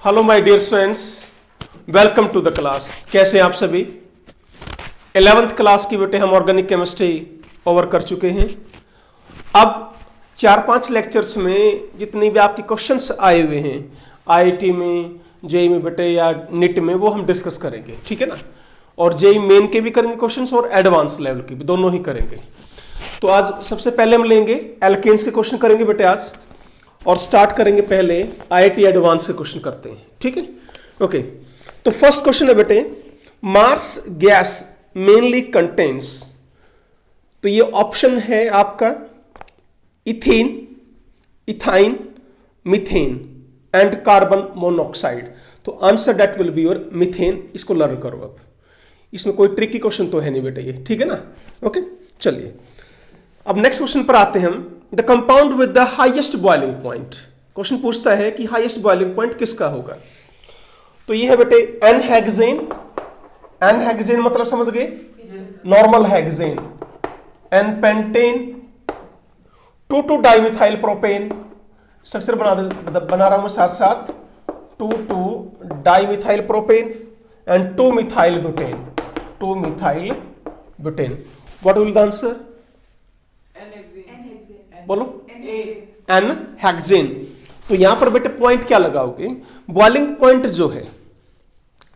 Hello my dear students, welcome to the class. कैसे हैं आप सभी? 11th क्लास की बेटे हम ऑर्गेनिक केमिस्ट्री ओवर कर चुके हैं। अब 4-5 लेक्चर्स में जितनी भी आपके क्वेश्चंस आए हुए हैं आईआईटी में, जेईई में बेटे या नीट में, वो हम डिस्कस करेंगे, ठीक है ना। और जेईई मेन के भी करेंगे क्वेश्चंस और एडवांस लेवल के भी, दोनों ही करेंगे। तो आज सबसे पहले हम लेंगे एल्केन्स के क्वेश्चन करेंगे बेटे आज, और स्टार्ट करेंगे पहले आईआईटी एडवांस के क्वेश्चन करते हैं, ठीक है। ओके, तो फर्स्ट क्वेश्चन है बेटे, मार्स गैस मेनली कंटेन्स, तो ये ऑप्शन है आपका ethane, ethyne, methane and carbon monoxide. तो answer that will be your methane. इसको लर्न करो। अब इसमें कोई ट्रिकी क्वेश्चन तो है नहीं बेटे ये, ठीक है ना। ओके, चलिए अब नेक्स्ट क्वेश्चन पर आते हैं हम। The compound with the highest boiling point, question पूछता है कि हाईएस्ट बॉइलिंग पॉइंट किसका होगा। तो ये है बेटे एन हेक्सेन। एन हेक्सेन मतलब समझ गए, normal hexane. N pentane, 2,2 dimethyl propane. Structure बना रहा हूं मैं साथ साथ, 2,2 dimethyl propane and 2 methyl butane. 2 methyl butane. What will the answer? बोलो, एन हेक्सेन। तो यहां पर बेटे पॉइंट क्या लगाओगे? बॉइलिंग पॉइंट जो है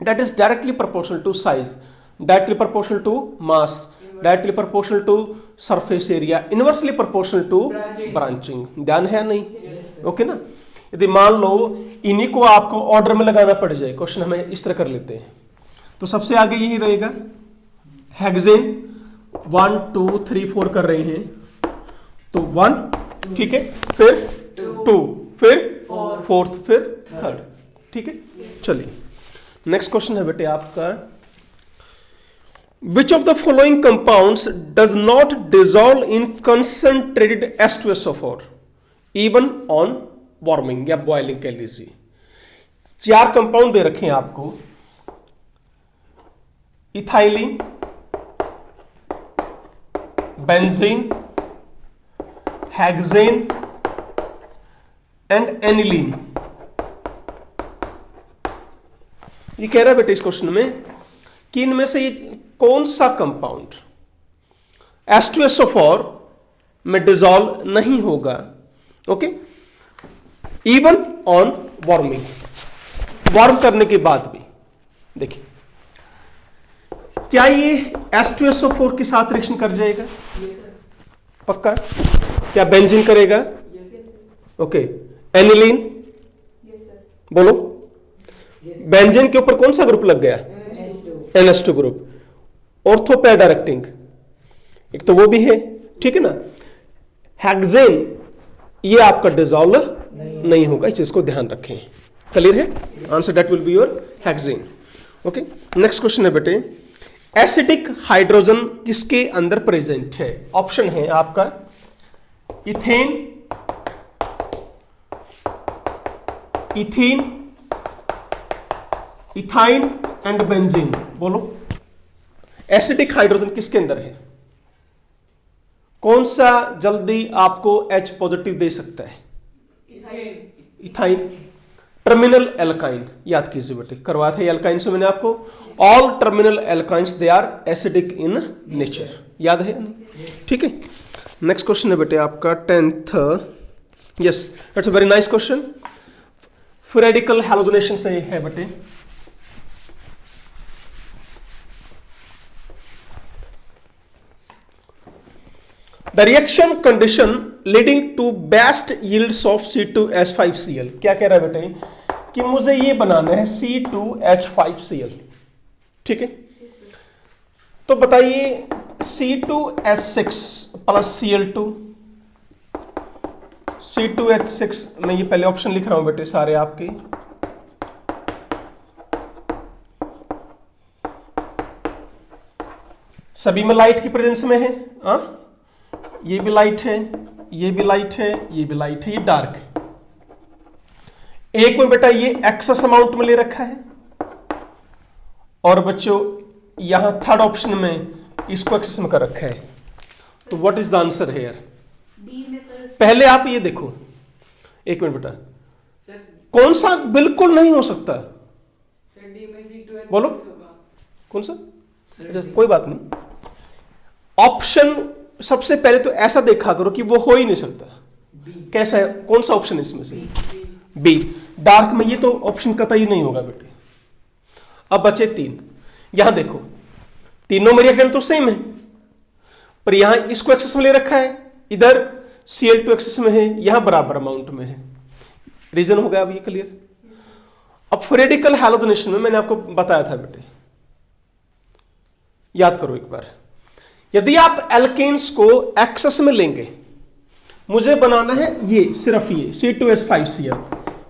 that is directly proportional to size, directly proportional to mass, directly proportional to surface area, inversely proportional to branching. ध्यान है नहीं? ओके ना। यदि मान लो इन्हीं को आपको ऑर्डर में लगाना पड़ जाए, क्वेश्चन हमें इस तरह कर लेते हैं, तो सबसे आगे यही रहेगा हेक्सेन। 1 2 3 4 कर रहे हैं, तो 1, ठीक है, फिर 2, फिर 4th, फिर 3rd, ठीक है। चलिए नेक्स्ट क्वेश्चन है बेटे आपका, which of the following compounds does not dissolve in concentrated H2SO4 even on warming या बॉइलिंग कह लीजिए। 4 कंपाउंड दे रखे हैं आपको, ethylene, benzene, hexane and aniline. ये कह रहा है बेटे इस क्वेश्चन में कि इनमें से ये कौन सा कंपाउंड H2SO4 में डिसॉल्व नहीं होगा, okay, even on warming, warm करने के बाद भी। देखिए क्या ये H2SO4 के साथ रिएक्शन कर जाएगा? पक्का? क्या बेंजीन करेगा? ओके, एनिलीन बोलो, बेंजीन के ऊपर कौन सा ग्रुप लग गया? NH2 group. ऑर्थोपेर डायरेक्टिंग एक तो वो भी है, ठीक है ना। हेक्सेन ये आपका डिसॉल्व नहीं होगा, इस चीज को ध्यान रखें। क्लियर है? Answer that will be your hexane. Okay, next question है बेटे, एसिडिक हाइड्रोजन किसके अंदर प्रेजेंट है? ऑप्शन है आपका ethane, ethene, ethyne and benzene. बोलो, एसिडिक हाइड्रोजन किसके अंदर है? कौन सा जल्दी आपको H पॉजिटिव दे सकता है? इथाइन। टर्मिनल एल्काइन याद कीजिए बेटे, करवाया था एल्काइन से मैंने आपको। All terminal alkynes they are acidic in nature, याद है या नहीं? ठीक है। नेक्स्ट क्वेश्चन है बेटे आपका 10th। Yes, that's a very nice question. Free radical halogenation से है बेटे, the reaction condition leading to best yields of C2H5Cl। क्या कह रहा है बेटे कि मुझे ये बनाना है C2H5Cl, ठीक है। तो बताइए C2H6 प्लस Cl2, C2H6 में ये पहले ऑप्शन लिख रहा हूं बेटे सारे आपके, सभी में लाइट की प्रेजेंस में है। ये भी लाइट है, ये भी लाइट है, ये भी लाइट है, ये डार्क है। एक में बेटा ये एक्सेस अमाउंट में ले रखा है, और बच्चों यहां 3rd ऑप्शन में इसको एक्सेस में कर रखा है। तो what is the answer here? पहले आप ये देखो, एक मिनट बेटा, कौन सा बिल्कुल नहीं हो सकता? बोलो कौन सा? अच्छा, कोई बात नहीं। ऑप्शन सबसे पहले तो ऐसा देखा करो कि वो हो ही नहीं सकता। कैसा है, कौन सा ऑप्शन है इसमें से? बी, डार्क में। ये तो ऑप्शन कतई नहीं होगा बेटे। अब बचे 3। यहां देखो, तीनों में रिएक्टेंट तो सेम है, पर यहां इसको एक्सेस में ले रखा है, इधर Cl2 एक्सेस में है, यहां बराबर अमाउंट में है। रीजन हो गया अब ये क्लियर? अब फ्रेडिकल हैलोजनेशन में मैंने आपको बताया था बेटे, याद करो एक बार। यदि आप एल्केन्स को एक्सेस में लेंगे, मुझे बनाना है ये, सिर्फ ये C2H5Cl।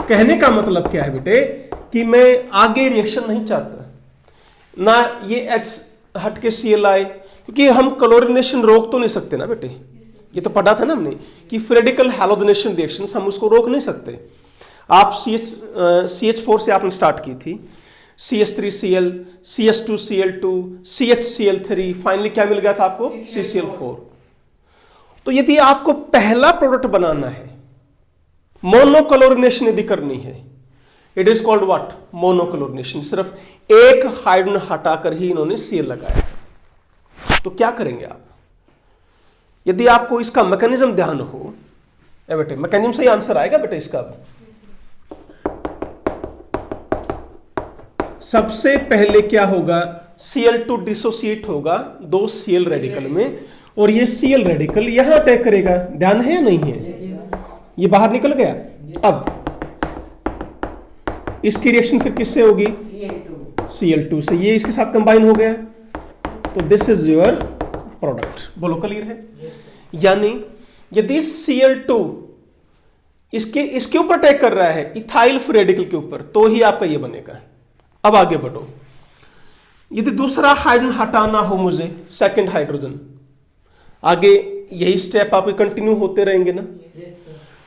कहने का मतलब क्या है बेटे कि मैं आगे रिएक्शन नहीं चाहता, ना ये H हट के Cl आए, क्योंकि हम क्लोरिनेशन रोक तो नहीं सकते ना बेटे। ये तो पढ़ा था ना हमने कि फ्रेडिकल हैलोजनेशन रिएक्शंस हम उसको रोक नहीं सकते। आप CH4 से आपने स्टार्ट की थी, CH3Cl, CH2Cl2, CHCl3, फाइनली क्या मिल गया था आपको? CCl4। तो यदि आपको पहला प्रोडक्ट बनाना है, मोनोक्लोरिनेशन यदि करनी है, it is called what? Monochlorination. सिर्फ एक हाइड्रोजन हटाकर ही इन्होंने Cl लगाया। तो क्या करेंगे आप? यदि आपको इसका मैकेनिज्म ध्यान हो, बेटे मैकेनिज्म से ही आंसर आएगा बेटे इसका। सबसे पहले क्या होगा? Cl2 डिसोसिएट होगा 2 Cl रेडिकल में, और ये Cl रेडिकल यहां अटैक करेगा। ध्यान है या नहीं है? ये बाहर निकल गया। अब इसकी रिएक्शन फिर किससे होगी? Cl2 से। ये इसके साथ कंबाइन हो गया, तो दिस इज योर प्रोडक्ट। बोलो क्लियर है? यानी यदि Cl2 इसके ऊपर अटैक कर रहा है, इथाइल फ्री रेडिकल के ऊपर, तो ही आपका ये बनेगा। अब आगे बढ़ो। यदि दूसरा हाइड्रोजन हटाना हो मुझे, सेकंड हाइड्रोजन, आगे यही स्टेप आपके कंटिन्यू होते रहेंगे ना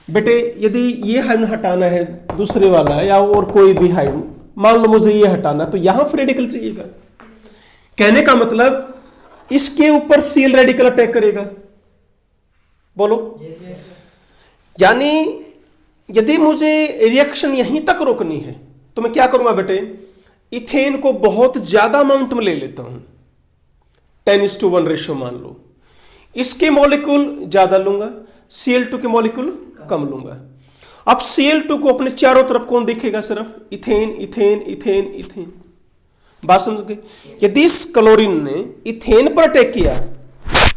बेटे। यदि ये हाइड्रोजन हटाना है दूसरे वाला या और कोई भी हाइड्रोजन, मान लो मुझे ये हटाना, तो यहां फ्री रेडिकल चाहिएगा। कहने का मतलब इसके ऊपर Cl रेडिकल अटैक करेगा। बोलो यानी यदि मुझे रिएक्शन यहीं तक रोकनी है, तो मैं क्या करूंगा बेटे? इथेन को बहुत ज्यादा अमाउंट में ले लेता हूं, 10:1 रेशियो मान लो। इसके मॉलिक्यूल ज्यादा लूंगा, Cl2 के मॉलिक्यूल कम लूंगा। अब Cl2 को अपने चारों तरफ कौन दिखेगा? सिर्फ इथेन, इथेन, इथेन, इथेन। बात समझ गए? यदि इस क्लोरीन ने इथेन पर अटैक किया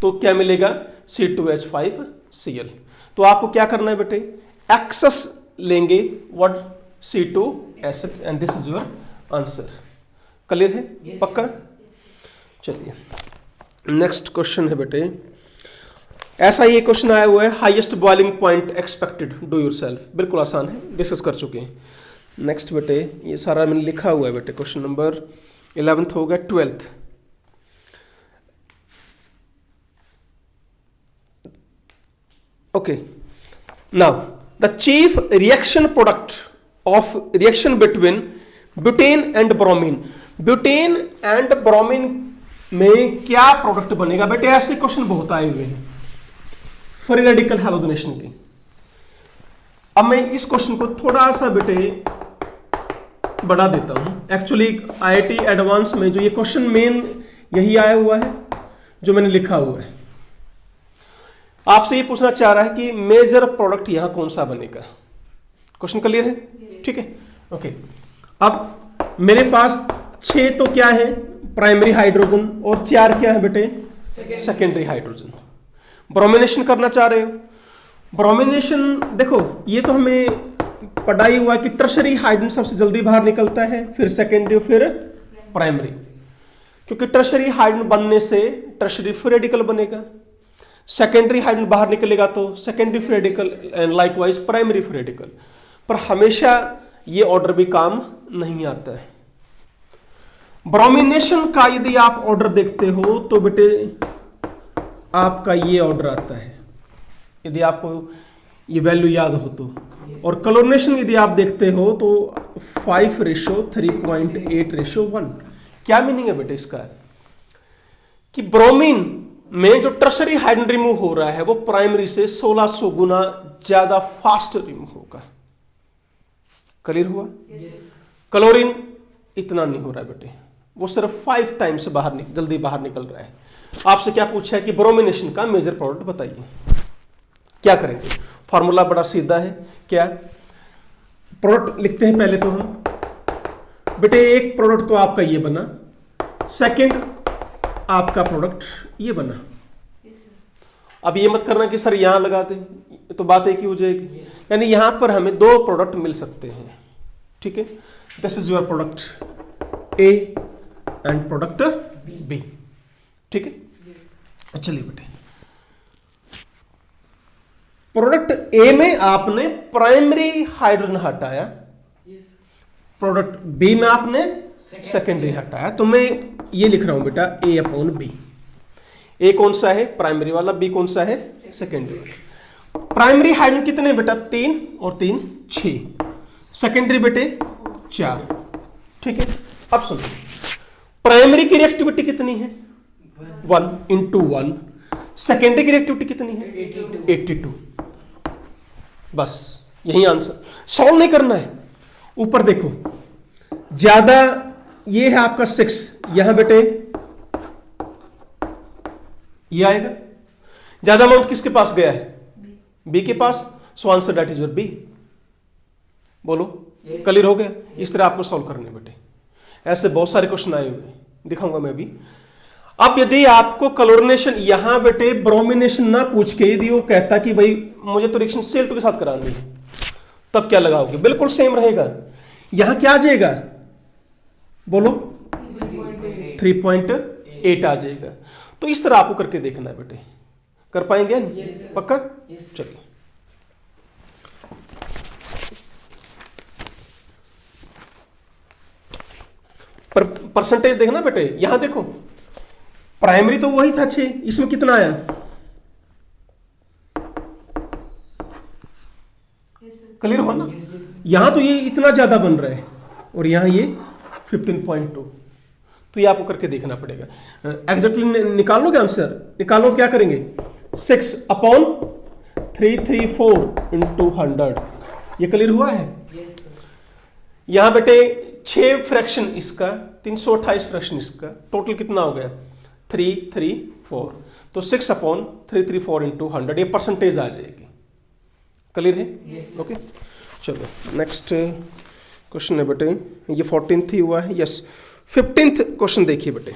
तो क्या मिलेगा? C2H5Cl। तो आपको क्या करना है बेटे? एक्सेस लेंगे, what? C2SH, and this is your answer. Clear है? पक्का? चलिए नेक्स्ट क्वेश्चन है बेटे। ऐसा ये क्वेश्चन आया हुआ है, highest boiling point expected, do yourself. बिल्कुल आसान है, डिस्कस कर चुके हैं। नेक्स्ट बेटे, ये सारा मैंने लिखा हुआ है बेटे। क्वेश्चन नंबर 11th हो गया, 12th। Okay, now the chief reaction product of reaction between butane and bromine. Butane and bromine में क्या प्रोडक्ट बनेगा बेटे? ऐसे क्वेश्चन बहुत आए हुए हैं फ्री रेडिकल हैलोजनेशन के। अब मैं इस क्वेश्चन को थोड़ा सा बेटे बढ़ा देता हूं। एक्चुअली IIT एडवांस में जो ये क्वेश्चन मेन यही आया हुआ है जो मैंने लिखा हुआ है। आपसे ये पूछना चाह रहा है कि मेजर प्रोडक्ट यहां कौन सा बनेगा। क्वेश्चन क्लियर है? ठीक है, ओके। अब मेरे पास 6 तो क्या है? प्राइमरी हाइड्रोजन, और 4 क्या है बेटे? Secondary hydrogen. ब्रोमिनेशन करना चाह रहे हो। ब्रोमिनेशन देखो, ये तो हमें पढ़ाई हुआ कि टर्शरी हाइड्रोजन सबसे जल्दी बाहर निकलता है, फिर सेकेंडरी, फिर प्राइमरी। क्योंकि टर्शरी हाइड्रोजन बनने से टर्शरी फ्री रेडिकल बनेगा, सेकेंडरी हाइड्रोजन बाहर निकलेगा तो secondary free radical, and likewise primary free radical. पर हमेशा ये ऑर्डर भी काम नहीं आता है। ब्रोमिनेशन का यदि आप ऑर्डर देखते हो तो बेटे आपका ये ऑर्डर आता है, यदि आपको ये वैल्यू याद हो तो। और क्लोरिनेशन यदि आप देखते हो तो 5:3.8:1। क्या मीनिंग है बेटे इसका? कि ब्रोमीन में जो टर्शरी हाइड्रोजन रिमूव हो रहा है वो प्राइमरी से 1600 गुना ज्यादा फास्ट रिमूव होगा। क्लियर हुआ? क्लोरीन इतना नहीं हो रहा है बेटे, वो सिर्फ 5 टाइम्स जल्दी बाहर निकल रहा है। आपसे क्या पूछा है कि ब्रोमिनेशन का मेजर प्रोडक्ट बताइए, क्या करेंगे? फॉर्मूला बड़ा सीधा है, क्या प्रोडक्ट लिखते हैं पहले तो हम बेटे, एक प्रोडक्ट तो आपका ये बना, सेकंड आपका प्रोडक्ट ये बना। अब ये मत करना कि सर यहां लगा दें, तो बात एक ही हो जाएगी, यानी यहां पर हमें 2 प्रोडक्ट मिल सकते हैं, ठीक है। This is your product A and product B, ठीक है। चलिए बेटे, प्रोडक्ट ए में आपने प्राइमरी हाइड्रोजन हटाया, प्रोडक्ट बी में आपने सेकेंडरी हटाया, तो मैं ये लिख रहा हूं बेटा ए अपॉन बी। ए कौन सा है? प्राइमरी वाला। बी कौन सा है? सेकेंडरी वाला। प्राइमरी हाइड्रोजन कितने बेटा? 3 और 3 6, सेकेंडरी बेटे 4, ठीक है। अब सुनो, प्राइमरी की रिएक्टिविटी कितनी है? 1 इंटू 1। सेकेंडरी की रिएक्टिविटी कितनी है? 82। बस यही आंसर, सॉल्व नहीं करना है। ऊपर देखो, ज्यादा ये है आपका 6, यहां बेटे ये आएगा। ज्यादा अमाउंट किसके पास गया है? बी के पास। So answer that is your B. बोलो, क्लियर हो गया? इस तरह आपको सॉल्व करने बेटे, ऐसे बहुत सारे क्वेश्चन आए हुए दिखाऊंगा मैं अभी। अब यदि आपको क्लोरिनेशन यहां बेटे ब्रोमिनेशन ना पूछ के यदि वो कहता कि भाई मुझे तो रिएक्शन Cl2 के साथ करानी है, तब क्या लगाओगे? बिल्कुल सेम रहेगा। यहां क्या आ जाएगा? बोलो 3.8 आ जाएगा। तो इस तरह आपको करके देखना है बेटे, कर पाएंगे? पक्का? चलिए, परसेंटेज देखना बेटे। यहां देखो, प्राइमरी तो वही था 6, इसमें कितना आया? क्लियर हो ना? यहां तो ये इतना ज्यादा बन रहा है और यहां ये 15.2, तो ये आपको करके देखना पड़ेगा। एग्जैक्टली निकाल लोगे आंसर? निकालो तो क्या करेंगे? 6 अपॉन 334 इंटू 100। ये क्लियर हुआ है? यहां बेटे 6 फ्रैक्शन इसका, 328 फ्रैक्शन इसका, टोटल कितना हो गया? 334। तो 6 अपॉन 334 इंटू 100, ये परसेंटेज आ जाएगी। क्लियर है? ओके, चलो नेक्स्ट क्वेश्चन है बेटे, ये 14th ही हुआ है। यस, 15th क्वेश्चन देखिए बेटे।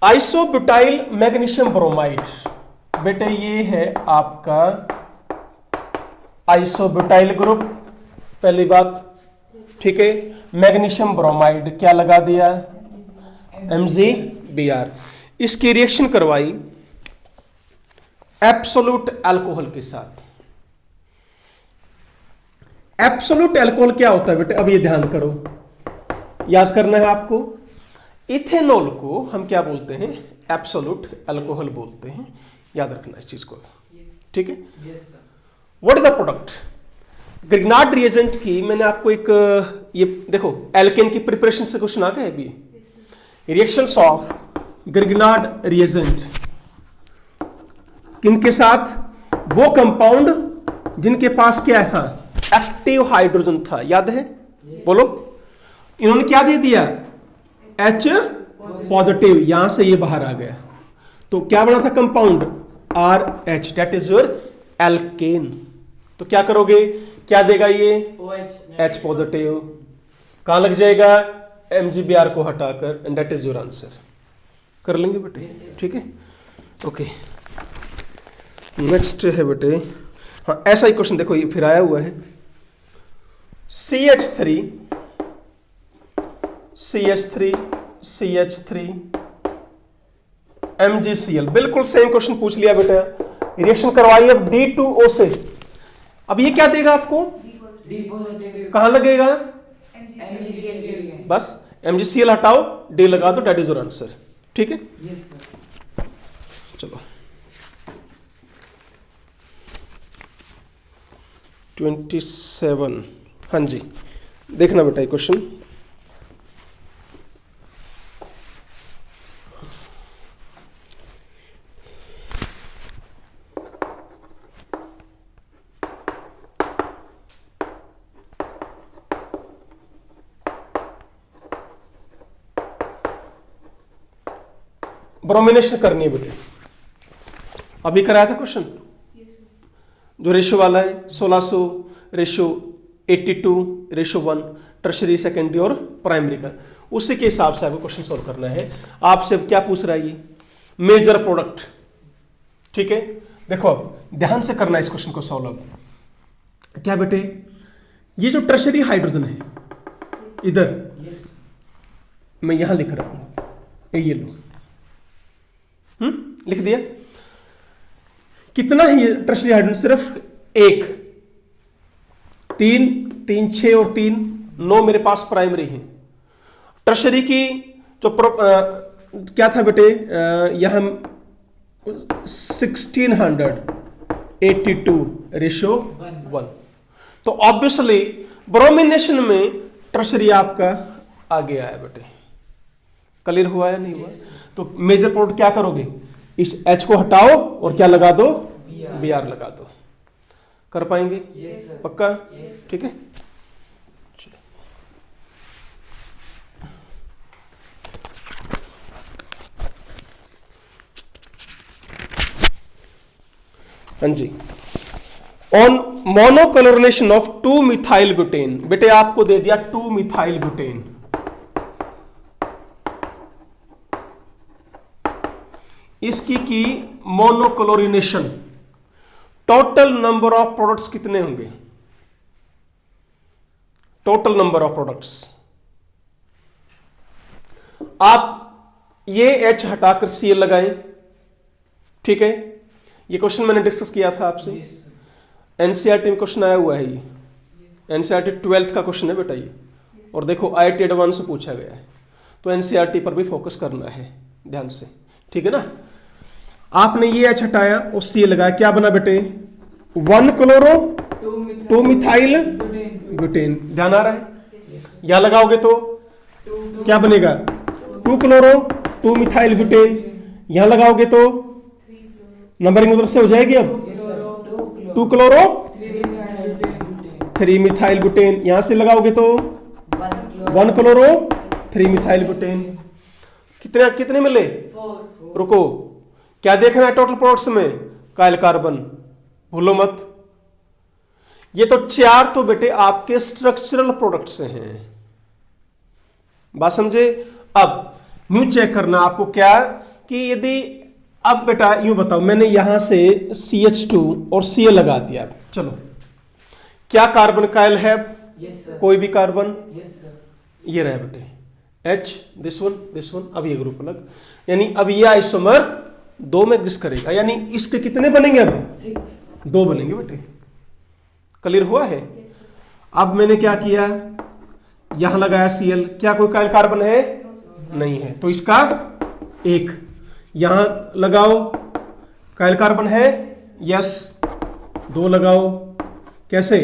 आइसोब्यूटाइल मैग्नीशियम ब्रोमाइड, बेटे ये है आपका आइसोब्यूटाइल ग्रुप, पहली बात, ठीक है। मैग्नीशियम ब्रोमाइड क्या लगा दिया? MgBr। इसकी रिएक्शन करवाई एब्सोल्यूट अल्कोहल के साथ। एब्सोल्यूट अल्कोहल क्या होता है बेटे? अब ये ध्यान करो, याद करना है आपको। इथेनॉल को हम क्या बोलते हैं? एब्सोल्यूट अल्कोहल बोलते हैं, याद रखना इस चीज को, ठीक है। What is the product? Grignard reagent की मैंने आपको एक, ये देखो एल्केन की प्रिपरेशन से क्वेश्चन आ गए अभी। रिएक्शंस ऑफ ग्रिग्नार्ड रिएजेंट किनके साथ? वो कंपाउंड जिनके पास क्या था? एक्टिव हाइड्रोजन था, याद है? बोलो, इन्होंने क्या दे दिया? H पॉजिटिव, यहां से ये बाहर आ गया, तो क्या बना था compound? RH, that is your alkane. तो क्या करोगे? क्या देगा ये? H पॉजिटिव, कहां लग जाएगा? MgBr को हटाकर, and that is your answer. कर लेंगे बेटे, ठीक है। ओके, नेक्स्ट है बेटे, हाँ ऐसा ही क्वेश्चन देखो, ये फिर आया हुआ है। CH3 MgCl, बिल्कुल सेम क्वेश्चन पूछ लिया बेटा। रिएक्शन करवाई अब D2O से। अब ये क्या देगा आपको? कहां लगेगा? बस MgCl हटाओ, D लगा दो, दैट इज योर आंसर, ठीक है। चलो 27, हाँ जी देखना बेटा ये क्वेश्चन। ब्रोमिनेशन करनी है बेटे। अभी कराया था क्वेश्चन जो रेशो वाला है 1600 रेशो 82 रेशो 1 टर्शरी सेकेंडरी और प्राइमरी का, उसी के हिसाब से आपको क्वेश्चन सॉल्व करना है। आपसे क्या पूछ रहा है ये मेजर प्रोडक्ट, ठीक है। देखो अब ध्यान से करना है इस क्वेश्चन को सॉल्व। अब क्या बेटे, ये जो टर्शरी हाइड्रोजन है इधर मैं यहां लिख रहा हूं, ये लो, लिख दिया। कितना है ये टर्शरी हाइड्रोजन? सिर्फ एक, 3 3 6 और 3 9 मेरे पास प्राइमरी है। टर्शरी की जो क्या था बेटे, यहां 1682 रेशो 1। तो ऑब्वियसली ब्रोमिनेशन में टर्शरी आपका आगे आया बेटे। क्लियर हुआ या नहीं हुआ? तो मेजर प्रोडक्ट क्या करोगे, इस H को हटाओ और क्या लगा दो, Br लगा दो। कर पाएंगे? पक्का? ठीक है। हाँ जी, on monochlorination of 2 methyl butane. बेटे आपको दे दिया 2 मिथाइल ब्यूटेन, इसकी की monochlorination, total number of products कितने होंगे? टोटल नंबर ऑफ प्रोडक्ट्स, आप ये H हटाकर Cl लगाएं, ठीक है। ये क्वेश्चन मैंने डिस्कस किया था आपसे, एनसीईआरटी में क्वेश्चन आया हुआ है। ये एनसीईआरटी 12th का क्वेश्चन है बेटा ये, और देखो IIT एडवांस से पूछा गया है, तो एनसीईआरटी पर भी फोकस करना है ध्यान से, ठीक है ना। आपने ये H हटाया और Cl लगाया, क्या बना बेटे? 1 क्लोरो 2 मिथाइल ब्यूटेन। ध्यान आ रहा है? यहां लगाओगे तो क्या बनेगा? 2 क्लोरो 2 मिथाइल ब्यूटेन। यहां लगाओगे तो नंबरिंग उधर से हो जाएगी। अब 2 क्लोरो 3 मिथाइल ब्यूटेन। यहां से लगाओगे तो 1 क्लोरो 3 मिथाइल ब्यूटेन। कितने कितने मिले? 4। रुको, क्या देखना है टोटल प्रोडक्ट्स में? काइल कार्बन, भूलो मत। ये तो 4 तो बेटे आपके स्ट्रक्चरल प्रोडक्ट्स हैं, बात समझे। अब न्यू चेक करना आपको क्या कि यदि, अब बेटा यूं बताओ, मैंने यहां से CH2 और Cl लगा दिया, चलो क्या कार्बन काइल है? कोई भी कार्बन, ये रहे बेटे H, दिस वन। अब ये ग्रुप अलग, यानी अब ये आइसोमर 2 में एग्जिस्ट करेगा, यानी इसके कितने बनेंगे? अब 2 बनेंगे बेटे। क्लियर हुआ है? अब मैंने क्या किया, यहां लगाया Cl, क्या कोई काइल कार्बन है? नहीं है, तो इसका 1। यहां लगाओ, काइल कार्बन है? यस, 2 लगाओ। कैसे?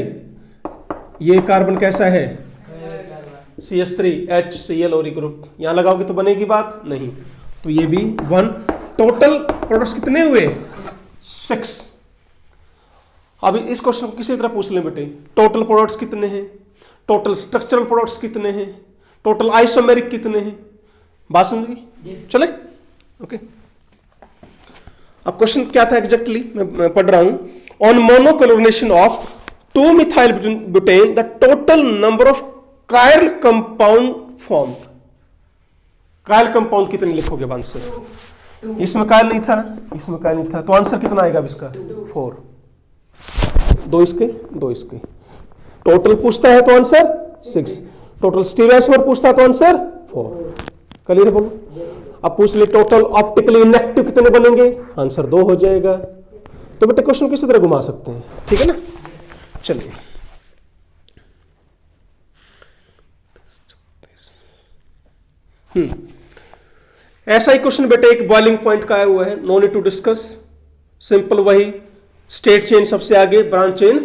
ये कार्बन कैसा है? CH3 HCl और ग्रुप। यहां लगाओगे तो बनेगी बात? नहीं, तो ये भी 1। टोटल प्रोडक्ट्स कितने हुए? 6। अब इस क्वेश्चन को किसी तरह पूछ लें बेटे, टोटल प्रोडक्ट्स कितने हैं, टोटल स्ट्रक्चरल प्रोडक्ट्स कितने हैं, टोटल आइसोमेरिक कितने हैं। बात समझ गई? चले ओके। अब क्वेश्चन क्या था एग्जैक्टली, मैं पढ़ रहा हूं। On monochlorination of 2 methyl butane the total number of Kyle compound form. Kyle compound कितने लिखोगे आंसर? इसमें काइल नहीं था, इसमें काइल नहीं था, तो आंसर कितना आएगा अब इसका? 4। 2 इसके 2 इसके। टोटल पूछता है तो आंसर 6। टोटल स्टीरियो आइसोमर पूछता है तो आंसर 4। क्लियर है? बोलो। अब पूछ ले टोटल ऑप्टिकली इनएक्टिव कितने बनेंगे? आंसर 2 हो जाएगा। तो बेटे क्वेश्चन किसी तरह घुमा सकते हैं, ठीक है ना। चलिए ऐसा ही क्वेश्चन बेटे एक बॉइलिंग पॉइंट का आया हुआ है, no need to discuss, simple वही, स्टेट चेन सबसे आगे, ब्रांच चेन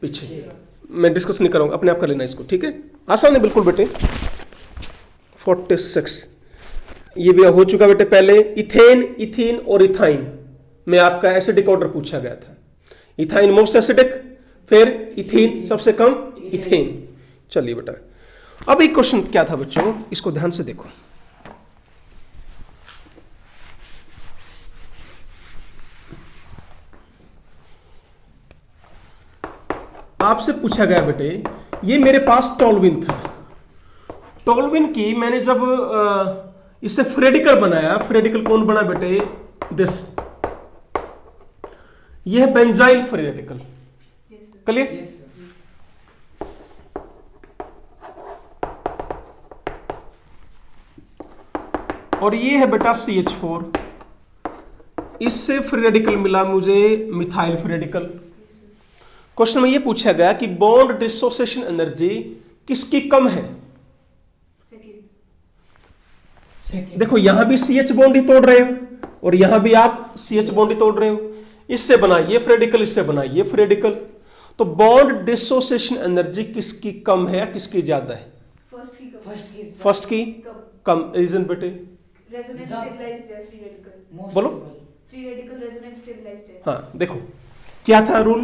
पीछे। मैं डिस्कस नहीं करूंगा, अपने आप कर लेना इसको, ठीक है। आसान है बिल्कुल बेटे। 46 ये भी हो चुका बेटे पहले। इथेन, इथीन और इथाइन में आपका एसिडिक ऑर्डर पूछा गया था। इथाइन मोस्ट एसिडिक, फिर इथीन सबसे कम, इथेन। चलिए बेटा, अब एक क्वेश्चन क्या था बच्चों, इसको ध्यान से देखो। आपसे पूछा गया बेटे, ये मेरे पास टॉल्विन था, टॉल्विन की मैंने जब इसे फ्री रेडिकल बनाया, फ्री रेडिकल कौन बना बेटे, दिस, ये है बेंजाइल फ्री रेडिकल। क्लियर? और ये है बेटा CH4, इससे फ्री रेडिकल मिला मुझे मिथाइल फ्री रेडिकल। क्वेश्चन में ये पूछा गया कि बॉन्ड डिसोसिएशन एनर्जी किसकी कम है? देखो यहां भी CH बॉन्ड ही तोड़ रहे हो और यहां भी आप CH बॉन्ड ही तोड़ रहे हो, इससे बनाइए फ्री रेडिकल, इससे बनाइए फ्री रेडिकल, तो बॉन्ड डिसोसिएशन एनर्जी किसकी कम है या किसकी ज्यादा है? फर्स्ट की कम। रीजन बेटे? रेजोनेंस स्टेबलाइज्ड है फ्री रेडिकल। बोलो। फ्री रेडिकल रेजोनेंस स्टेबलाइज्ड है। हाँ देखो क्या था rule,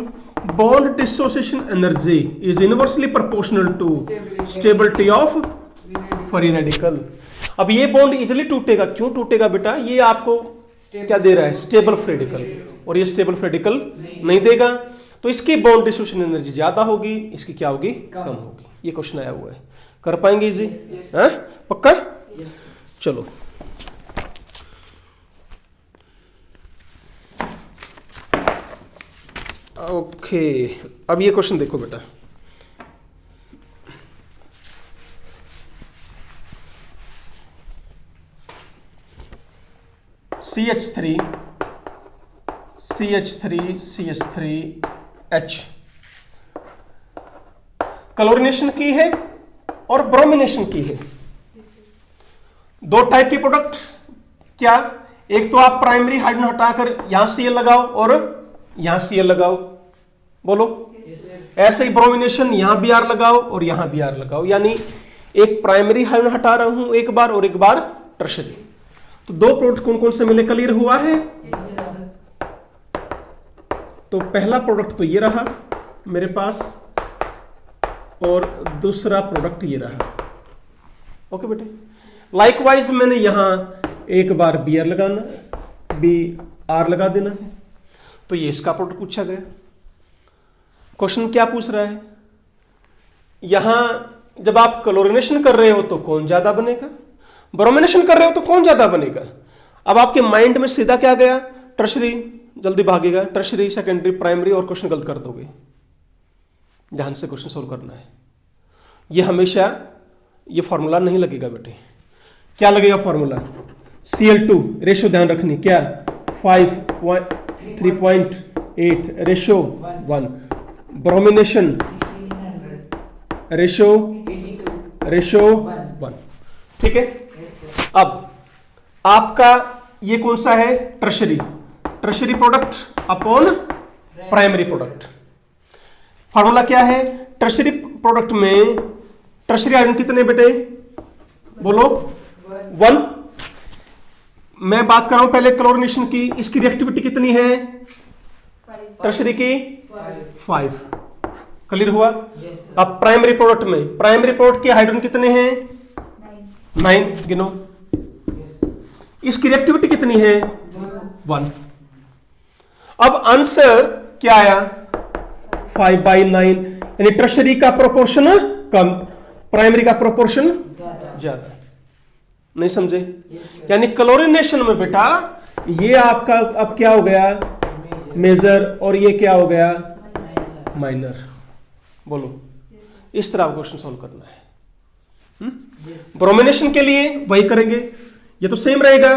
bond dissociation energy is inversely proportional to stability of free radical. अब ये बॉन्ड इजीली टूटेगा, क्यों टूटेगा बेटा, ये आपको क्या दे रहा है, स्टेबल फ्री रेडिकल, और ये स्टेबल फ्री रेडिकल नहीं देगा, तो इसकी बॉन्ड डिसोसिएशन एनर्जी ज्यादा होगी, इसकी क्या होगी, कम होगी। ये क्वेश्चन आया हुआ है, कर पाएंगे इजी? पक्का? चलो ओके, अब ये क्वेश्चन देखो बेटा, CH3 CH3 क्लोरीनेशन की है और ब्रोमिनेशन की है, दो टाइप के प्रोडक्ट। क्या? एक तो आप प्राइमरी हाइड्रोजन हटाकर यहां Cl लगाओ और यहां Cl लगाओ, बोलो। ऐसे ही ब्रोमिनेशन, यहां Br लगाओ और यहां Br लगाओ, यानी एक प्राइमरी हाइड्रोजन हटा रहा हूं एक बार और एक बार टर्शरी। तो दो प्रोडक्ट कौन कौन से मिले, क्लियर हुआ है? तो पहला प्रोडक्ट तो ये रहा मेरे पास और दूसरा प्रोडक्ट ये रहा। ओके बेटे, लाइकवाइज मैंने यहां एक बार Br लगाना, Br लगा देना है, तो ये इसका प्रोडक्ट पूछा गया। क्वेश्चन क्या पूछ रहा है, यहां जब आप क्लोरीनेशन कर रहे हो तो कौन ज्यादा बनेगा, ब्रोमिनेशन कर रहे हो तो कौन ज्यादा बनेगा। अब आपके माइंड में सीधा क्या गया, टर्शरी, जल्दी भागेगा, टर्शरी, सेकेंडरी, प्राइमरी, और क्वेश्चन गलत कर दोगे। ध्यान से क्वेश्चन सोल्व करना है, ये हमेशा ये फॉर्मूला नहीं लगेगा बेटे। क्या लगेगा फॉर्मूला, Cl2 रेशो ध्यान रखनी, क्या 3.8 रेशो 1, ब्रोमिनेशन रेशो 1, ठीक है। अब आपका ये कौन सा है, tertiary, tertiary product upon primary product. Formula क्या है, टर्शरी प्रोडक्ट में टर्शरी आयरन कितने बेटे, बोलो 1। मैं बात कर रहा हूं पहले क्लोरीनेशन की, इसकी रिएक्टिविटी कितनी है, टर्शरी की 5। क्लियर हुआ? अब प्राइमरी प्रोडक्ट में, प्राइमरी प्रोडक्ट के हाइड्रोजन कितने हैं, 9, गिनो। इसकी रिएक्टिविटी कितनी है, 1। अब आंसर क्या आया, 5/9, यानी टर्शरी का प्रोपोर्शन कम, प्राइमरी का प्रोपोर्शन ज्यादा। नहीं समझे? यानी क्लोरीनेशन में बेटा ये आपका अब क्या हो गया, मेजर, और ये क्या हो गया, माइनर। बोलो, इस तरह क्वेश्चन सॉल्व करना है। ब्रोमिनेशन के लिए वही करेंगे, ये तो सेम रहेगा,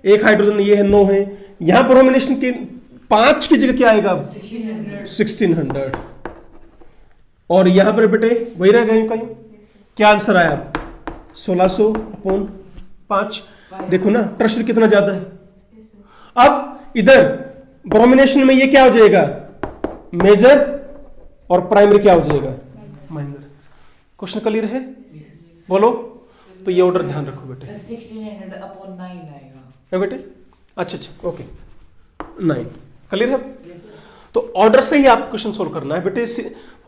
एक हाइड्रोजन ये है 9 है, यहां ब्रोमिनेशन के 5 की जगह क्या आएगा, 1600, और यहां पर बेटे वही रहेगा इनका। क्या आंसर आया, 1600/5। देखो ना टर्शरी कितना ज्यादा है। अब इधर ब्रोमिनेशन में ये क्या हो जाएगा, मेजर, और प्राइमरी क्या हो जाएगा, माइनर। क्वेश्चन क्लियर है, बोलो। तो ये ऑर्डर ध्यान रखो बेटे, 1600/9 आएगा है बेटे। अच्छा, ओके, 9 क्लियर है। तो ऑर्डर से ही आप क्वेश्चन सोल्व करना है बेटे।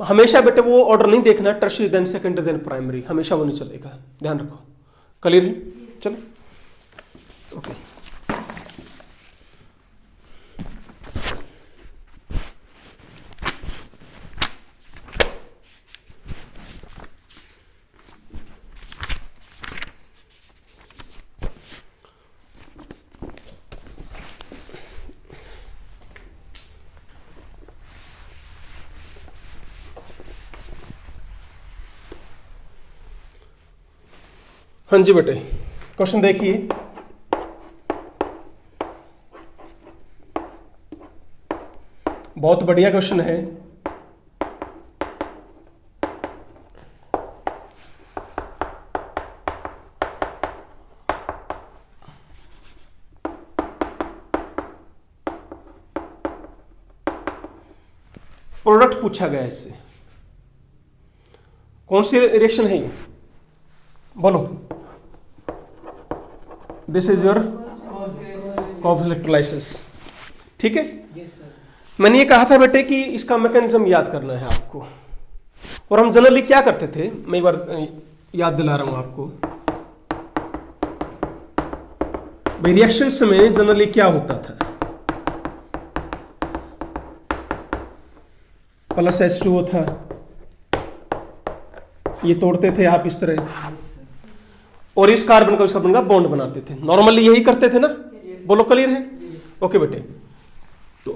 हमेशा बेटे वो ऑर्डर नहीं देखना, tertiary then secondary then primary, हमेशा वो नहीं चलेगा, ध्यान रखो। क्लियर है? चलो ओके। हाँ जी बेटे, क्वेश्चन देखिए। बहुत बढ़िया क्वेश्चन है। प्रोडक्ट पूछा गया है इससे। कौन सी रिएक्शन है ये, बोलो। This is your complex electrolysis, ठीक है। मैंने ये कहा था बेटे कि इसका मैकेनिज्म याद करना है आपको। और हम जनरली क्या करते थे, मैं एक बार याद दिला रहा हूं आपको। भाई रिएक्शंस में जनरली क्या होता था, प्लस H2O था, ये तोड़ते थे आप इस तरह, और इस कार्बन का उस कार्बन का बॉन्ड बनाते थे। नॉर्मली यही करते थे ना, बोलो क्लियर है। ओके बेटे, तो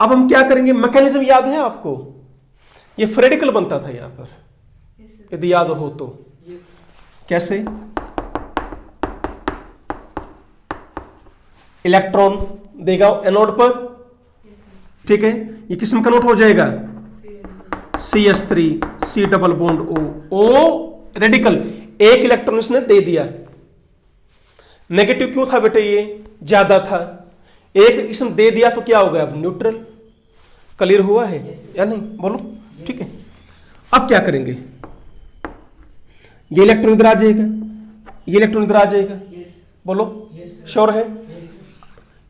अब हम क्या करेंगे, मैकेनिज्म याद है आपको। ये फ्रेडिकल बनता था यहां पर, यदि याद हो तो। कैसे, इलेक्ट्रॉन देगा एनोड पर, ठीक है, ये किस में कन्वर्ट हो जाएगा, CH3 C double bond O radical, एक इलेक्ट्रॉन इसने दे दिया। नेगेटिव क्यों था बेटे, ये ज्यादा था, एक इसने दे दिया तो क्या हो गया, अब न्यूट्रल। क्लियर हुआ है या नहीं, बोलो, ठीक है। अब क्या करेंगे, ये इलेक्ट्रॉन इधर आ जाएगा, ये इलेक्ट्रॉन इधर आ जाएगा, बोलो श्योर है।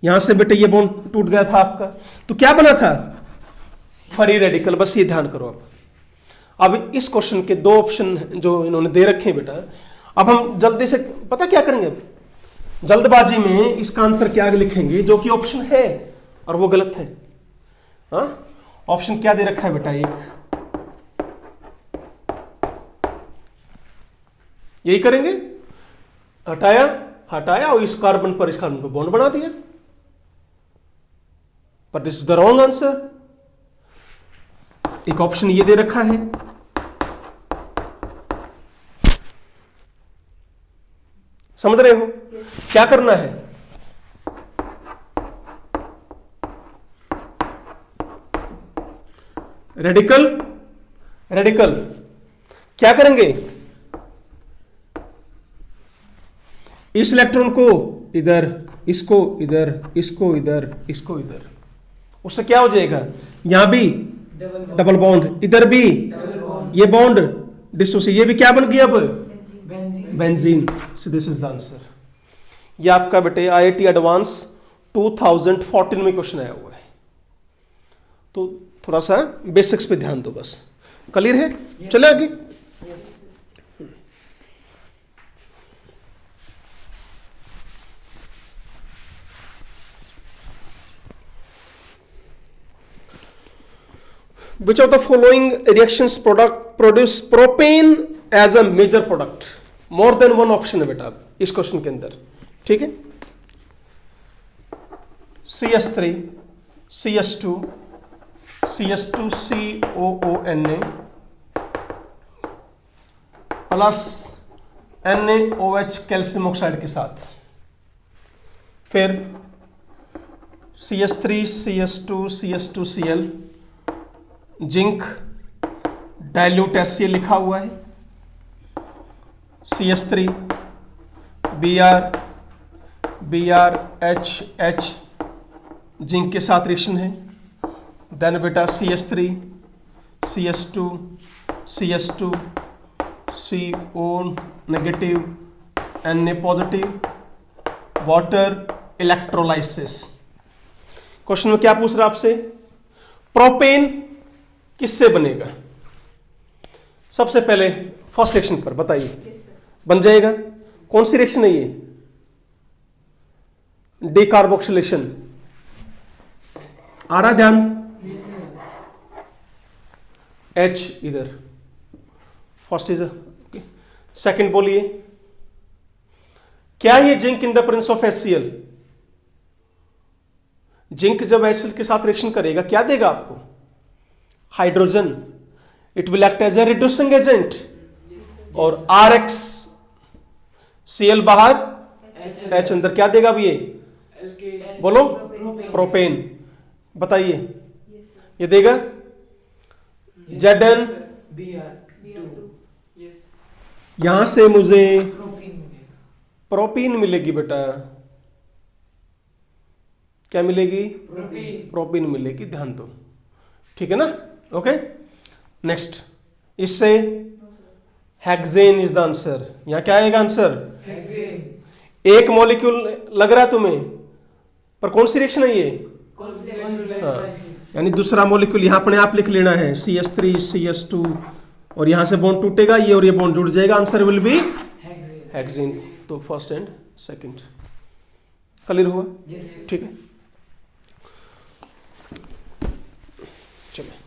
यहां से बेटे ये बॉन्ड टूट गया था आपका, तो क्या बना था, फ्री रेडिकल। बस ये ध्यान करो। अब इस क्वेश्चन के दो ऑप्शन जो इन्होंने दे रखे हैं बेटा, अब हम जल्दी से पता क्या करेंगे, जल्दबाजी में इसका आंसर क्या लिखेंगे जो कि ऑप्शन है और वो गलत है। हाँ, ऑप्शन क्या दे रखा है बेटा, एक यही करेंगे, हटाया हटाया और इस कार्बन पर बॉन्ड बना दिया, पर this is the wrong answer. एक ऑप्शन ये दे रखा है, समझ रहे हो। क्या करना है, रेडिकल रेडिकल क्या करेंगे, इस इलेक्ट्रॉन को इधर, इसको इधर, इसको इधर, इसको इधर, उससे क्या हो जाएगा, यहां भी डबल बॉन्ड, इधर भी ये बॉन्ड डिसोसिएट, ये भी क्या बन गया अब, benzene. So this is the answer. ये आपका बेटे IIT एडवांस 2014 में क्वेश्चन आया हुआ है, तो थोड़ा सा बेसिक्स पे ध्यान दो बस। क्लियर है, चले आगे। Which of the following reactions produce propane as a major product? More than one option है बेटा इस क्वेश्चन के अंदर, ठीक है। CH3 CH2 CH2COONA plus NaOH calcium oxide के साथ, फिर CH3 CH2 CH2Cl, zinc dilute HCl लिखा हुआ है, CH3 BrHH जिंक के साथ रिएक्शन है। देन बेटा CH3 CH2 CH2 CO negative Na positive, water electrolysis. Question में क्या पूछ रहा है आपसे, प्रोपेन किससे बनेगा। सबसे पहले फर्स्ट रिएक्शन पर बताइए, बन जाएगा। कौन सी रिएक्शन है ये, डिकार्बोक्सिलेशन। आ रहा ध्यान, H इधर, फर्स्ट इज सेकंड बोलिए, क्या ये zinc in the presence of HCl, zinc जब HCl के साथ रिएक्शन करेगा क्या देगा आपको, hydrogen. It will act as a reducing agent, और RX Cl बाहर, H H अंदर, क्या देगा अब ये? Alkane बोलो। Propane. प्रोपेन। बताइए Yes, sir. ये देगा Zn। Br Br2. yes यहां से मुझे propene मिलेगा प्रोपीन मिलेगी बेटा। क्या मिलेगी? propene प्रोपीन मिलेगी, ध्यान दो, ठीक है ना? ओके, नेक्स्ट, इससे No, sir. Hexane is the answer. यहां क्या आएगा आंसर? hexane एक मॉलिक्यूल लग रहा है तुम्हें, पर कौन सी रिएक्शन है ये? कौन सी हाँ, यानी दूसरा मॉलिक्यूल यहां अपने आप लिख लेना है, CH3 CH2, और यहां से बॉन्ड टूटेगा ये और ये बॉन्ड जुड़ जाएगा, answer will be hexane hexane. तो फर्स्ट एंड सेकंड क्लियर हुआ? yes ठीक है, चलो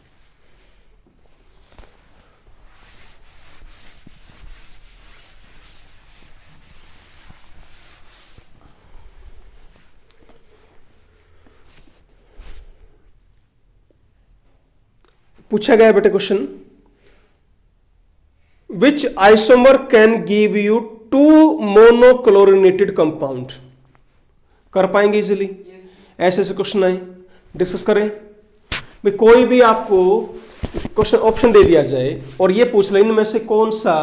पूछा गया बेटे question, which isomer can give you 2 monochlorinated compound? कर पाएंगे इजीली? yes ऐसे ऐसे क्वेश्चन आए, डिस्कस करें भाई। कोई भी आपको क्वेश्चन ऑप्शन दे दिया जाए और ये पूछ ले इनमें से कौन सा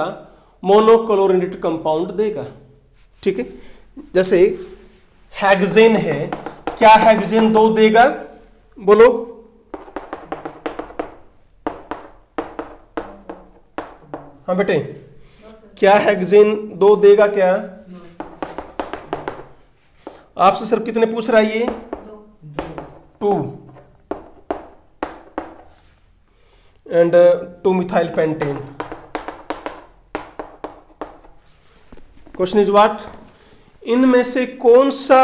मोनोक्लोरिनेटेड कंपाउंड देगा, ठीक है? जैसे हेक्सेन है, क्या हेक्सेन 2 देगा? बोलो। हाँ बेटे, No, sir. क्या हेक्सेन 2 देगा क्या? आपसे सिर्फ कितने पूछ रहा है ये? No. 2 and 2 methyl pentane. Question is what? इनमें से कौन सा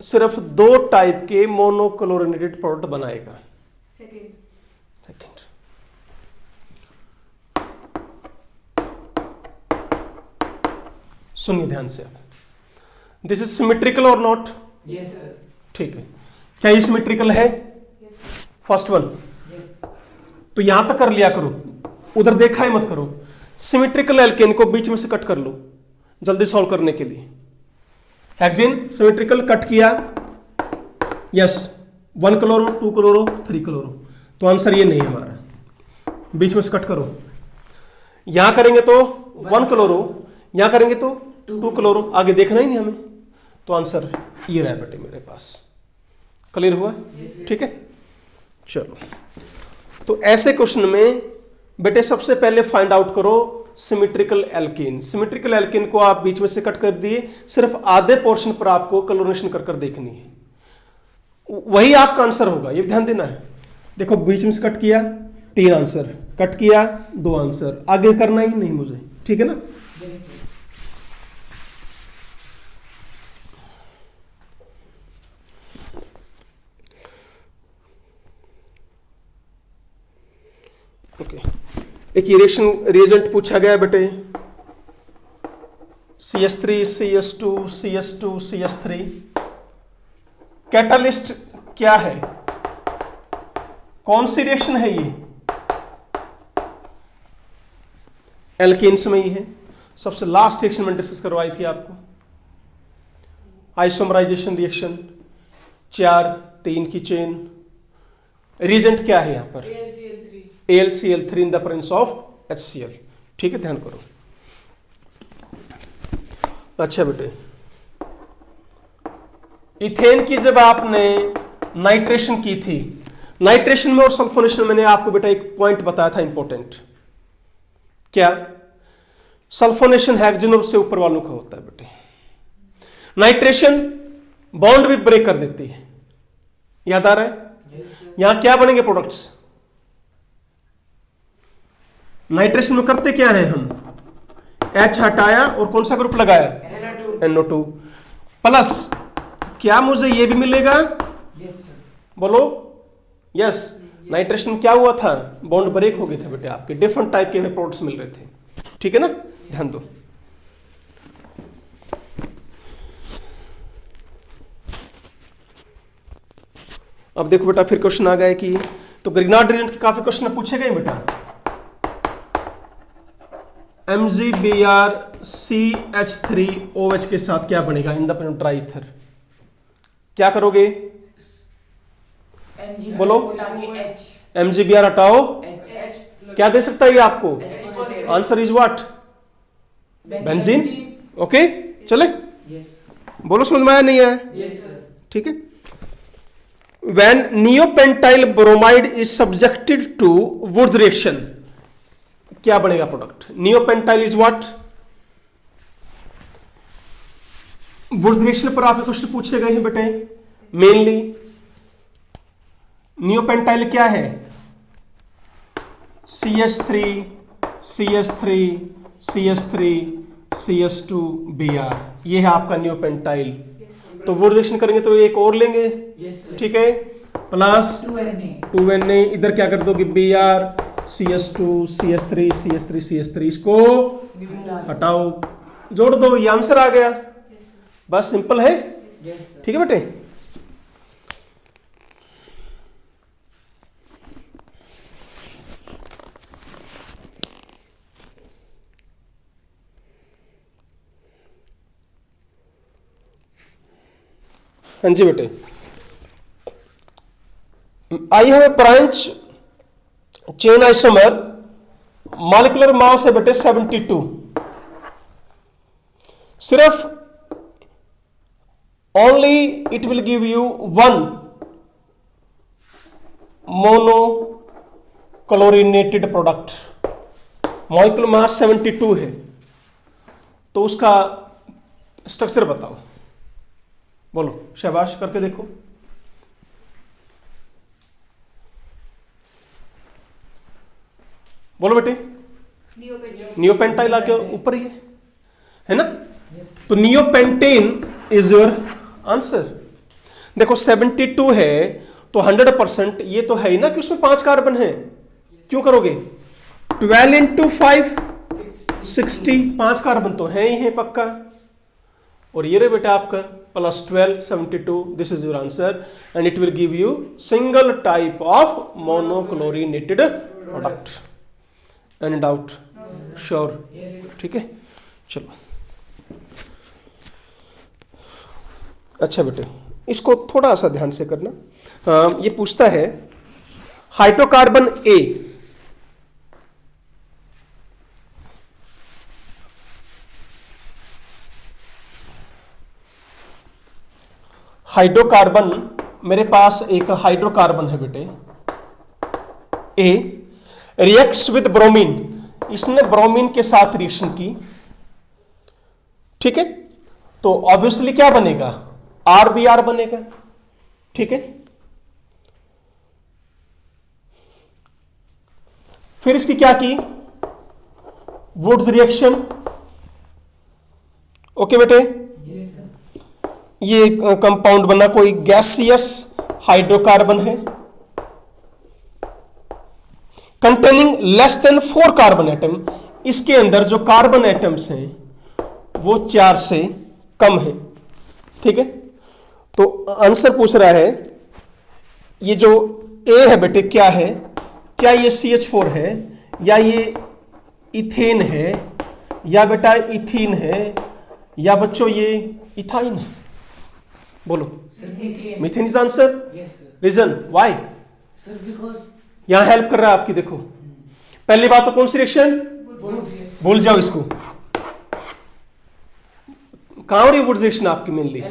सिर्फ 2 टाइप के मोनोक्लोरिनेटेड प्रोडक्ट बनाएगा? Second. सेकंड, सुनिए ध्यान से आप, दिस इज सिमेट्रिकल और नॉट? yes sir ठीक है, क्या ये सिमेट्रिकल है? Yes, sir. First one, yes तो यहां तक कर लिया करो, उधर देखा ही मत करो। सिमेट्रिकल एल्केन को बीच में से कट कर लो जल्दी सॉल्व करने के लिए। हेक्सेन सिमेट्रिकल कट किया, यस, 1 क्लोरो 2 क्लोरो 3 क्लोरो, तो आंसर ये नहीं है हमारा। बीच में से कट करो, यहां करेंगे तो 1 क्लोरो, यहां करेंगे तो 2 क्लोरो, आगे देखना ही नहीं हमें, तो आंसर ये रहा बेटे मेरे पास। क्लियर हुआ? ठीक है, चलो। तो ऐसे क्वेश्चन में बेटे सबसे पहले फाइंड आउट करो सिमेट्रिकल एल्केन। सिमेट्रिकल एल्केन को आप बीच में से कट कर दिए, सिर्फ आधे पोर्शन पर आपको क्लोरिनेशन कर कर देखनी है, वही आपका आंसर होगा, ये ध्यान देना है। देखो बीच में से कट किया 3 आंसर, कट किया 2 आंसर, आगे करना ही नहीं मुझे, ठीक है ना? yes sir ओके, एक रिएक्शन रिएजेंट पूछा गया बेटे, CH3 CH2 CH2 CH3, catalyst क्या है? कौन सी रिएक्शन है ये? एल्केन्स में ही है। सबसे लास्ट रिएक्शन में डिस्कस करवाई थी आपको, आइसोमराइजेशन रिएक्शन, 4-3 की चेन। रिएजेंट क्या है यहां पर? AlCl3 AlCl3 in the presence of HCl, ठीक है, ध्यान करो। अच्छा बेटे, इथेन की जब आपने नाइट्रेशन की थी, नाइट्रेशन में और सल्फोनेशन में मैंने आपको बेटा एक पॉइंट बताया था इंपॉर्टेंट, क्या? सल्फोनेशन हेक्सेनोर से ऊपर वालों का होता है बेटे, नाइट्रेशन बॉन्ड भी ब्रेक कर देती है, याद आ रहा है? yes sir यहां क्या बनेंगे प्रोडक्ट्स? नाइट्रेशन में करते क्या है हम? H हटाया और कौन सा ग्रुप लगाया? Na2 NO2 प्लस, क्या मुझे ये भी मिलेगा? yes sir बोलो यस। नाइट्रेशन क्या हुआ था? बॉन्ड ब्रेक हो गए थे बेटे, आपके डिफरेंट टाइप के हमें प्रोडक्ट्स मिल रहे थे, ठीक है ना? ध्यान दो। अब देखो बेटा, फिर क्वेश्चन आ गया कि तो ग्रिग्नार्ड रिएजेंट के काफी क्वेश्चन पूछे गए बेटा। MgBr CH3OH के साथ क्या बनेगा in the present try ether? क्या करोगे? MG बोलो। H MgBr हटाओ, H क्या दे सकता है ये आपको? H answer is what? Benzene. Okay चले, Yes. बोलो समझ में आया नहीं आया? Yes sir. ठीक है। When neopentyl bromide is subjected to Wood reaction, क्या बनेगा product? Neopentyl is what? Would reaction पर आपके क्वेश्चन पूछे गए हैं बेटे मेनली। नियोपेंटाइल क्या है? CH3 CH3 CH3 CH2Br, ये है आपका नियोपेंटाइल। तो वुड रिएक्शन करेंगे तो एक और लेंगे, Yes sir. ठीक है, प्लस 2Na 2Na, इधर क्या कर दोगे? Br CH2 CH3 CH3 CH3, इसको हटाओ, जोड़ दो, ये आंसर आ गया। बस सिंपल है, Yes sir. ठीक है बेटे। हाँ जी बेटे, I have a branch chain isomer, molecular mass है बेटे 72। सिर्फ only it will give you one monochlorinated product. Molecular mass 72 है, तो उसका स्ट्रक्चर बताओ। बोलो, शाबाश, करके देखो। बोलो बेटे। नियोपेंटाइल आके ऊपर ही है ना? तो नियोपेंटेन इज योर आंसर। देखो 72 है तो 100%, ये तो है ही ना कि उसमें 5 कार्बन है। क्यों करोगे? 12 इंटू 5 60, 5 कार्बन तो है ही है पक्का। और ये रहे बेटा आपका plus 12 72, this is your answer and it will give you single type of monochlorinated product. Any doubt? Sure? ठीक है, चलो। अच्छा बेटे, इसको थोड़ा सा ध्यान से करना। ये पूछता है हाइड्रोकार्बन ए, हाइड्रोकार्बन, मेरे पास एक हाइड्रोकार्बन है बेटे ए, रिएक्ट्स विद ब्रोमीन, इसने ब्रोमीन के साथ रिएक्शन की, ठीक है, तो ऑब्वियसली क्या बनेगा? RBr बनेगा, ठीक है। फिर इसकी क्या की? वुड्स रिएक्शन, ओके बेटे। Yes sir. ये कंपाउंड बना, कोई गैसियस हाइड्रोकार्बन है containing less than 4 carbon atom. इसके अंदर जो कार्बन एटम्स हैं वो 4 से कम है, ठीक है। तो आंसर पूछ रहा है, ये जो ए है बेटे क्या है? क्या ये CH4 है, या ये इथेन है, या बेटा इथीन है, या बच्चों ये इथाइन है? बोलो। Sir, methane. Methane is answer. Yes sir. Reason why? Sir, because यहां हेल्प कर रहा है आपकी, देखो पहली बात तो कौन सी रिएक्शन? woods. भूल जाओ इसको। कहां हो रही वुड्स रिएक्शन आपकी? मेनली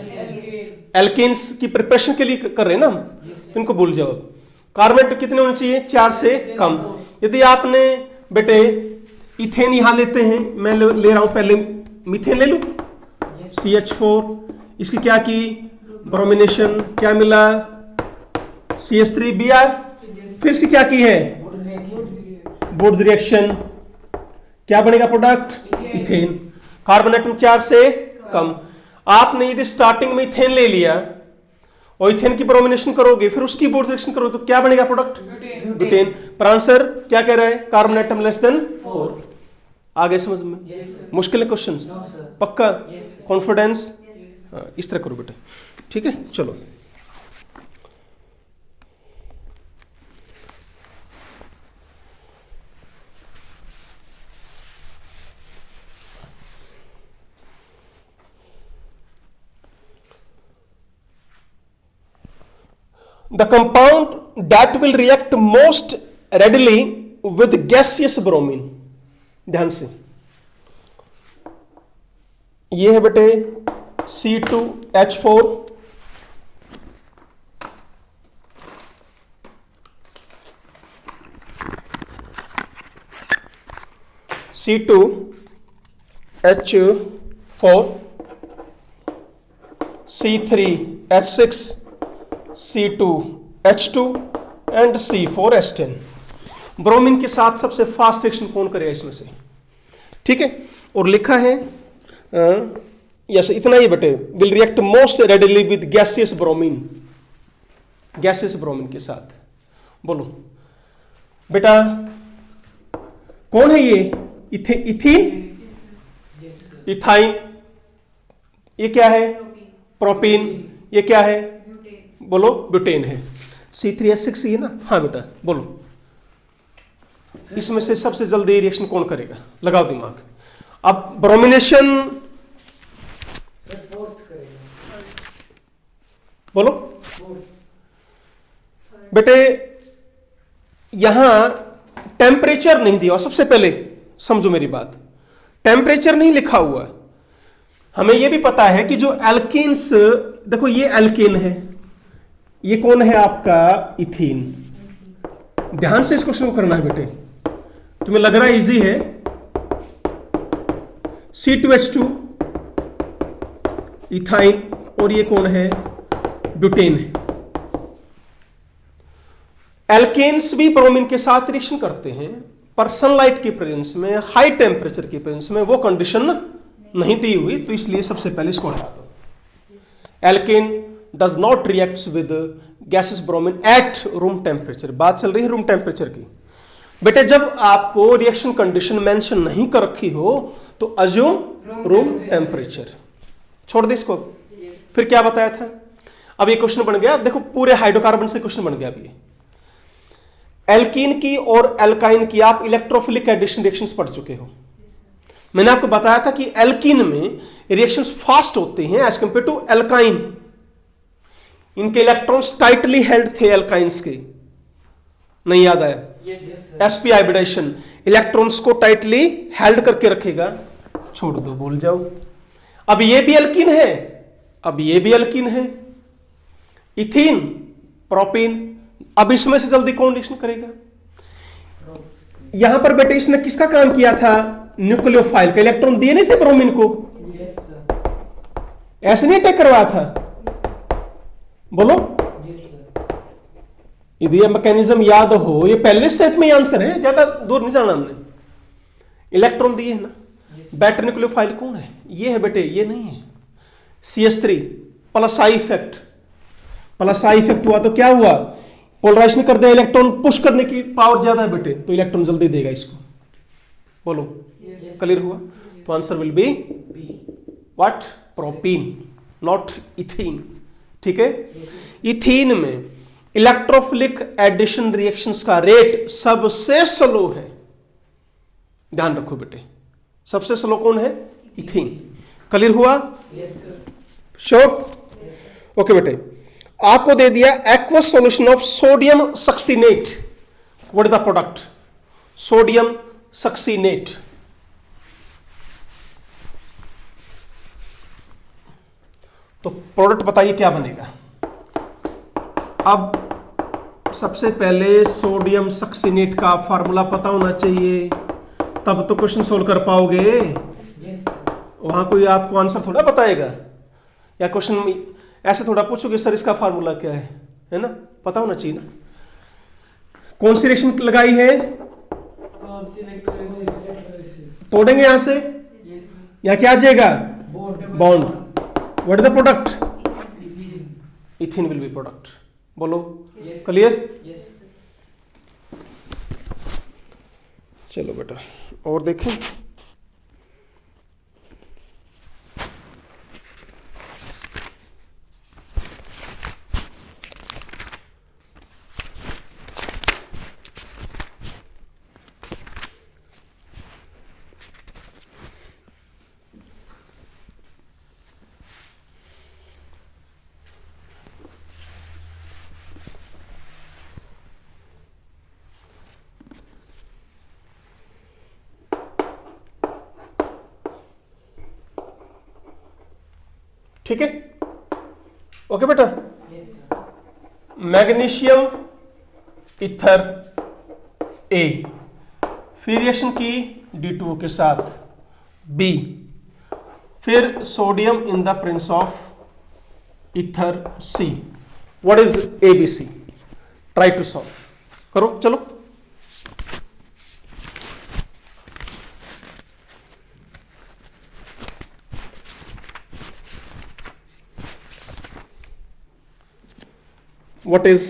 एल्केन्स की प्रिपरेशन के लिए कर रहे हैं ना हम, तो इनको भूल जाओ। कार्बन एटम कितने होने चाहिए? 4 से कम। यदि आपने बेटे इथेन यहां लेते हैं, मैं ले रहा हूं पहले मीथेन ले लू, CH4, इसकी क्या की? ब्रोमिनेशन, क्या मिला? CH3Br, फिर इसकी क्या की है? Woods reaction. वुड्स रिएक्शन, क्या बनेगा प्रोडक्ट? इथेन। कार्बन एटम 4 से कम। आपने यदि स्टार्टिंग में इथेन ले लिया और इथेन की ब्रोमिनेशन करोगे, फिर उसकी वुड्स रिएक्शन करोगे, तो क्या बनेगा प्रोडक्ट? ब्यूटेन। पर आंसर क्या कह रहा है? Carbon atom less than 4। आगे समझ में? Yes sir. मुश्किल है क्वेश्चन? No sir. पक्का? Yes sir. कॉन्फिडेंस? इस तरह करो बेटे, ठीक है। चलो, the compound that will react most readily with gaseous bromine. ध्यान से, ये है बेटे C2H4, C2H4, C3H6, C2H2 and C4H10। Bromine के साथ सबसे फास्ट रिएक्शन कौन करेगा इसमें से? ठीक है, और लिखा है यस इतना ही बेटे, will react most readily with gaseous bromine, gaseous bromine के साथ। बोलो बेटा कौन है ये? इथीन, इथाइन, ये क्या है? प्रोपीन, ये क्या है? बोलो ब्यूटेन है। C3H6 ये ना? हाँ बेटा बोलो, इसमें से सबसे जल्दी रिएक्शन कौन करेगा? लगाओ दिमाग। अब ब्रोमिनेशन सर फोर्थ करेगा। बोलो फोर्थ। बेटे, यहां टेम्परेचर नहीं दिया। सबसे पहले समझो मेरी बात, टेम्परेचर नहीं लिखा हुआ। हमें यह भी पता है कि जो एल्कीन्स, देखो ये एल्कीन है, ये कौन है आपका? इथीन। ध्यान से इस क्वेश्चन को करना है बेटे, तुम्हें लग रहा है इजी है। C2H2 इथाइन, और ये कौन है? ब्यूटेन है। एल्केन्स भी ब्रोमीन के साथ रिएक्शन करते हैं, पर सनलाइट की प्रेजेंस में, हाई टेम्परेचर की प्रेजेंस में वो कंडीशन नहीं दी हुई, तो इसलिए सबसे पहले इसको हटा दो। Alkane does not reacts with gases bromine at room temperature. बात चल रही है रूम टेम्परेचर की। बेटे जब आपको रिएक्शन कंडीशन मेंशन नहीं कर रखी हो तो अज्यूम रूम टेम्परेचर। छोड़ दे इसको। फिर क्या बताया था? अब ये क्वेश्चन बन गया, देखो पूरे हाइड्रोकार्बन से क्वेश्चन बन गया। अब ये एल्कीन की और एल्काइन की आप इलेक्ट्रोफिलिक एडिशन रिएक्शंस पढ़ चुके हो। मैंने आपको बताया था कि एल्कीन में रिएक्शंस फास्ट होते हैं एज कंपेयर टू एल्काइन। इनके इलेक्ट्रॉन्स टाइटली हेल्ड थे एल्काइंस के, नहीं याद आया? sp हाइब्रिडाइजेशन इलेक्ट्रॉन्स को टाइटली हेल्ड करके रखेगा। छोड़ दो, भूल जाओ। अब ये भी एल्कीन है, अब ये भी एल्कीन है, इथीन, प्रोपीन। अब इसमें से जल्दी कौन रिएक्शन करेगा? यहां पर बेटे इसने किसका काम किया था? न्यूक्लियोफाइल का। इलेक्ट्रॉन दिए नहीं थे ब्रोमीन को? Yes sir. ऐसे नहीं अटैक करवाया था? बोलो यस सर। यदि ये मैकेनिज्म याद हो, ये पहले स्टेप में आंसर है, ज्यादा दूर नहीं जाना हमने। इलेक्ट्रॉन दिए है ना। बेटर न्यूक्लियोफाइल कौन है? ये है बेटे, ये नहीं है। CH3 plus I effect, plus I effect हुआ तो क्या हुआ? पोलराइजेशन कर दिया, इलेक्ट्रॉन पुश करने की पावर ज्यादा है बेटे, तो इलेक्ट्रॉन जल्दी देगा इसको। बोलो क्लियर हुआ? तो answer will be what? Propene, not ethene. ठीक है। इथीन में इलेक्ट्रोफिलिक एडिशन रिएक्शंस का रेट सबसे स्लो है। ध्यान रखो बेटे, सबसे स्लो कौन है? इथीन। क्लियर हुआ? Yes sir. श्योर? ओके बेटे, आपको दे दिया aqueous solution of sodium succinate. What is the product? Sodium succinate. तो प्रोडक्ट बताइए क्या बनेगा? अब सबसे पहले सोडियम सक्सीनेट का फार्मूला पता होना चाहिए, तब तो क्वेश्चन सोल्व कर पाओगे। Yes sir. वहां कोई आपको आंसर थोड़ा बताएगा, या क्वेश्चन ऐसे थोड़ा पूछोगे सर इसका फार्मूला क्या है ना? पता होना चाहिए ना। कौन सी रिएक्शन लगाई है? तोड़ेंगे यहां से, यहां क्या आ जाएगा? Bond. What is the product? Ethene will be product. बोलो क्लियर? यस। चलो बेटा और देखें। ठीक है, ओके बेटा। Yes, sir. Magnesium ether A, फिर रिएक्शन की D2O के साथ B, फिर sodium in the presence of ether C। What is ABC? Try to solve, करो चलो। व्हाट इज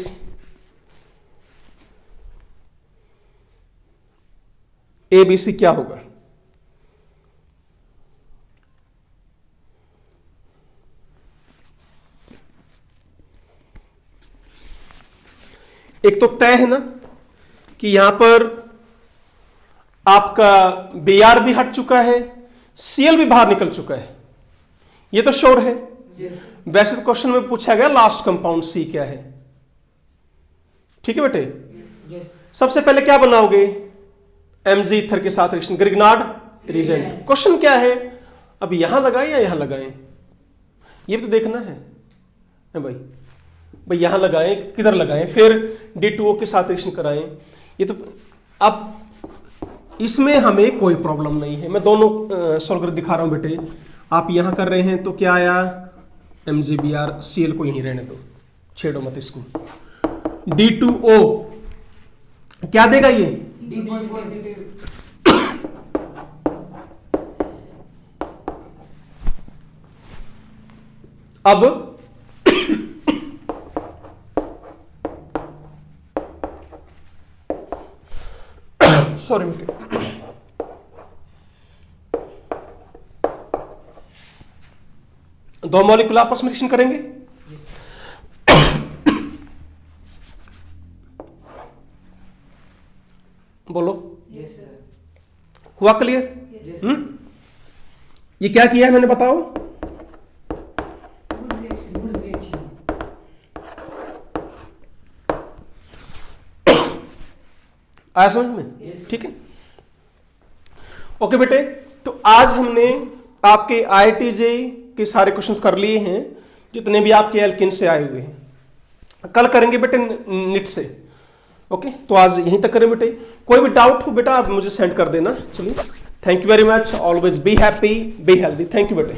ABC क्या होगा? एक तो तय है ना कि यहां पर आपका Br भी हट चुका है, Cl भी बाहर निकल चुका है, ये तो श्योर है। Yes, वैसे तो क्वेश्चन में पूछा गया लास्ट कंपाउंड C क्या है, ठीक है बेटे। yes, सबसे पहले क्या बनाओगे? Mg ईथर के साथ रिएक्शन, ग्रिग्नार्ड रिएजेंट। क्वेश्चन क्या है, अब यहां लगाएं या यहां लगाएं, ये भी तो देखना है भाई। भाई यहां लगाएं किधर लगाएं, फिर D2O के साथ रिएक्शन कराएं, ये तो अब इसमें हमें कोई प्रॉब्लम नहीं है। मैं दोनों सॉल्व कर दिखा रहा हूं बेटे। आप यहां कर रहे हैं तो क्या आया, MgBr, Cl को यहीं रहने दो, छेड़ो मत इसको। D2O क्या देगा ये? D positive. अब सॉरी दो मॉलिक्यूल आपस में रिएक्शन करेंगे। बोलो, Yes, sir. हुआ क्लियर? Yes. ये क्या किया है मैंने, बताओ। Good reaction. Good reaction. आया समझ में? Yes. ठीक है, ओके बेटे। तो आज हमने आपके IIT-JEE के सारे क्वेश्चंस कर लिए हैं, जितने भी आपके एल्किन से आए हुए हैं। कल करेंगे बेटे निट से, ओके। तो आज यहीं तक करें बेटे। कोई भी डाउट हो बेटा आप मुझे सेंड कर देना। चलिए, thank you very much. Always be happy, be healthy. Thank you बेटे।